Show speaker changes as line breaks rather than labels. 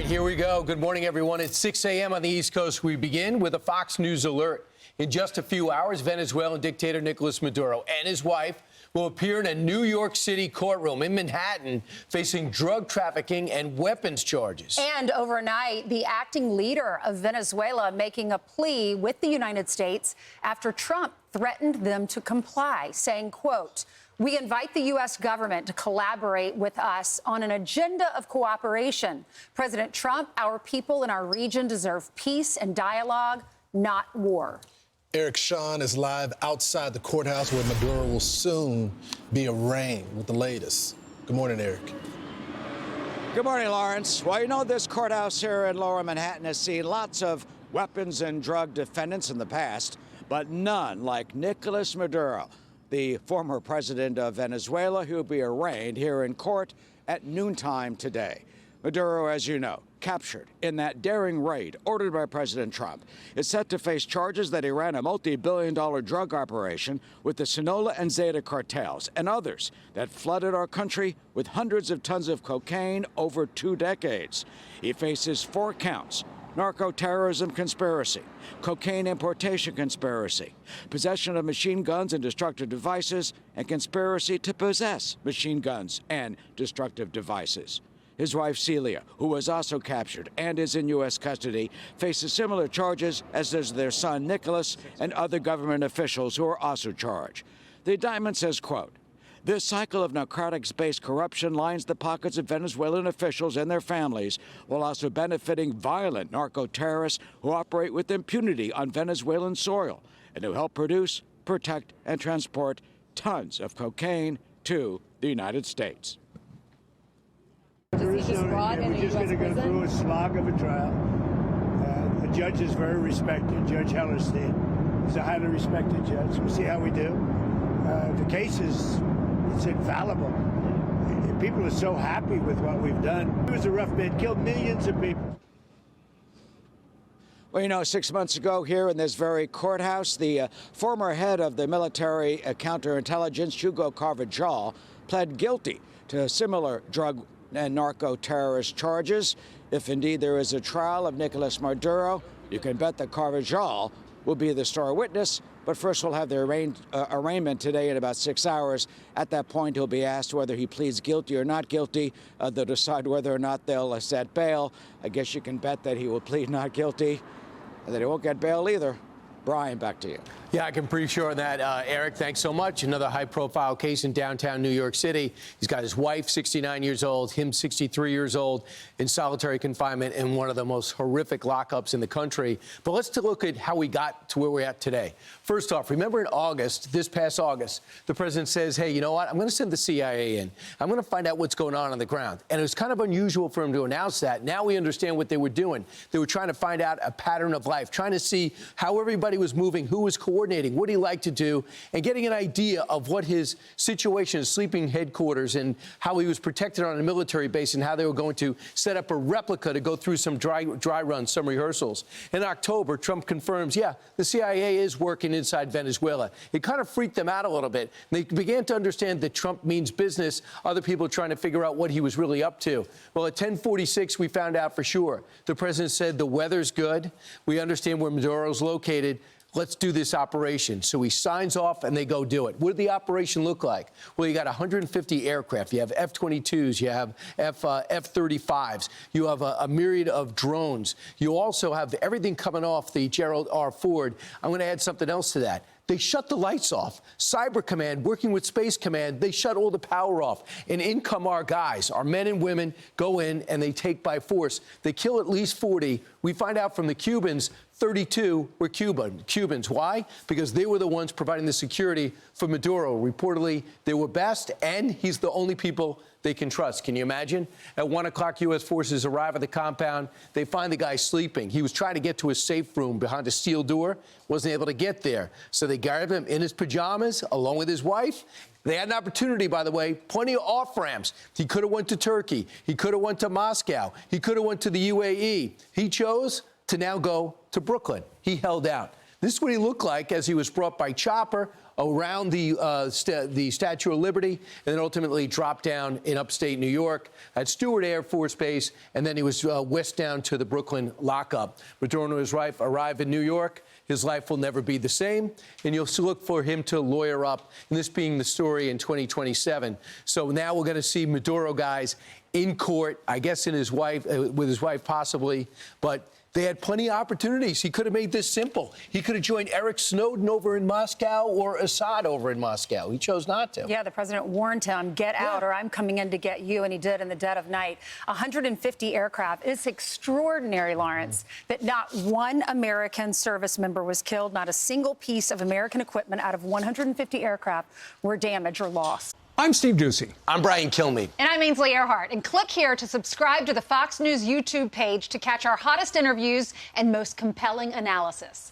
here we go. Good morning, everyone. It's 6 a.m. on the East Coast. We begin with a Fox News alert. In just a few hours, Venezuelan dictator Nicolás Maduro and his wife will appear in a New York City courtroom in Manhattan facing drug trafficking and weapons charges. And overnight, the acting leader of Venezuela making a plea with the United States after Trump threatened them to comply, saying, quote, "We invite the U.S. government to collaborate with us on an agenda of cooperation. President Trump, our people in our region deserve peace and dialogue, not war."
Eric Shawn is live outside the courthouse where Maduro will soon be arraigned with the latest. Good morning, Eric.
Good morning, Lawrence. Well, you know, this courthouse here in Lower Manhattan has seen lots of weapons and drug defendants in the past, but none like Nicolás Maduro, the former president of Venezuela, who will be arraigned here in court at noontime today. Maduro, as you know, captured in that daring raid ordered by President Trump, is set to face charges that he ran a multi-billion-dollar drug operation with the Sinaloa and Zeta cartels and others that flooded our country with hundreds of tons of cocaine over 2 decades. He faces 4 counts: narco-terrorism conspiracy, cocaine importation conspiracy, possession of machine guns and destructive devices, and conspiracy to possess machine guns and destructive devices. His wife, Celia, who was also captured and is in U.S. custody, faces similar charges, as does their son, Nicholas, and other government officials who are also charged. The indictment says, quote, "This cycle of narcotics-based corruption lines the pockets of Venezuelan officials and their families, while also benefiting violent narco-terrorists who operate with impunity on Venezuelan soil and who help produce, protect, and transport tons of cocaine to the United States."
We're just going to go through a slog of a trial. The judge is very respected, Judge Hellerstein. He's a highly respected judge. We'll see how we do. The case it's infallible. People are so happy with what we've done. It was a rough bid, killed millions of people.
Well, you know, 6 months ago here in this very courthouse, the former head of the military counterintelligence, Hugo Carvajal, pled guilty to similar drug and narco-terrorist charges. If indeed there is a trial of Nicolás Maduro, you can bet that Carvajal will be the star witness. But first, we'll have the arraignment today in about 6 hours. At that point, he'll be asked whether he pleads guilty or not guilty. They'll decide whether or not they'll set bail. I guess you can bet that he will plead not guilty and that he won't get bail either. Brian, back to you.
Yeah, I can pretty sure on that, Eric. Thanks so much. Another high-profile case in downtown New York City. He's got his wife, 69 years old, him, 63 years old, in solitary confinement in one of the most horrific lockups in the country. But let's take a look at how we got to where we're at today. First off, remember in August, this past August, the president says, hey, you know what? I'm going to send the CIA in. I'm going to find out what's going on the ground. And it was kind of unusual for him to announce that. Now we understand what they were doing. They were trying to find out a pattern of life, trying to see how everybody was moving, who was coordinating, what he liked to do, and getting an idea of what his situation, his sleeping headquarters, and how he was protected on a military base, and how they were going to set up a replica to go through some dry runs, some rehearsals. In October, Trump confirms, yeah, the CIA is working inside Venezuela. It kind of freaked them out a little bit. They began to understand that Trump means business. Other people trying to figure out what he was really up to. Well, at 10:46, we found out for sure. The president said the weather's good. We understand where Maduro's located. Let's do this operation. So he signs off and they go do it. What did the operation look like? Well, you got 150 aircraft. You have F-22s. You have F-35s. You have a myriad of drones. You also have everything coming off the Gerald R. Ford. I'm going to add something else to that. They shut the lights off. Cyber Command, working with Space Command, they shut all the power off. And in come our guys. Our men and women go in and they take by force. They kill at least 40. We find out from the Cubans, 32 were Cubans. Why? Because they were the ones providing the security for Maduro. Reportedly, they were best, and he's the only people they can trust. Can you imagine? At 1 o'clock, U.S. forces arrive at the compound. They find the guy sleeping. He was trying to get to his safe room behind a steel door, wasn't able to get there. So they grabbed him in his pajamas, along with his wife. They had an opportunity, by the way, plenty of off-ramps. He could have went to Turkey. He could have went to Moscow. He could have went to the UAE. He chose to now go to Brooklyn. He held out. This is what he looked like as he was brought by chopper around the Statue of Liberty, and then ultimately dropped down in upstate New York at Stewart Air Force Base, and then he was west down to the Brooklyn lockup. Maduro and his wife arrive in New York. His life will never be the same, and you'll look for him to lawyer up, and this being the story in 2027. So now we're going to see Maduro, guys, in court, I guess with his wife possibly, but they had plenty of opportunities. He could have made this simple. He could have joined Eric Snowden over in Moscow or Assad over in Moscow. He chose not to.
Yeah, the president warned him, get out or I'm coming in to get you, and he did in the dead of night. 150 aircraft. It's extraordinary, Lawrence, that not one American service member was killed, not a single piece of American equipment out of 150 aircraft were damaged or lost.
I'm Steve Ducey.
I'm Brian Kilmeade.
And I'm Ainsley Earhart. And click here to subscribe to the Fox News YouTube page to catch our hottest interviews and most compelling analysis.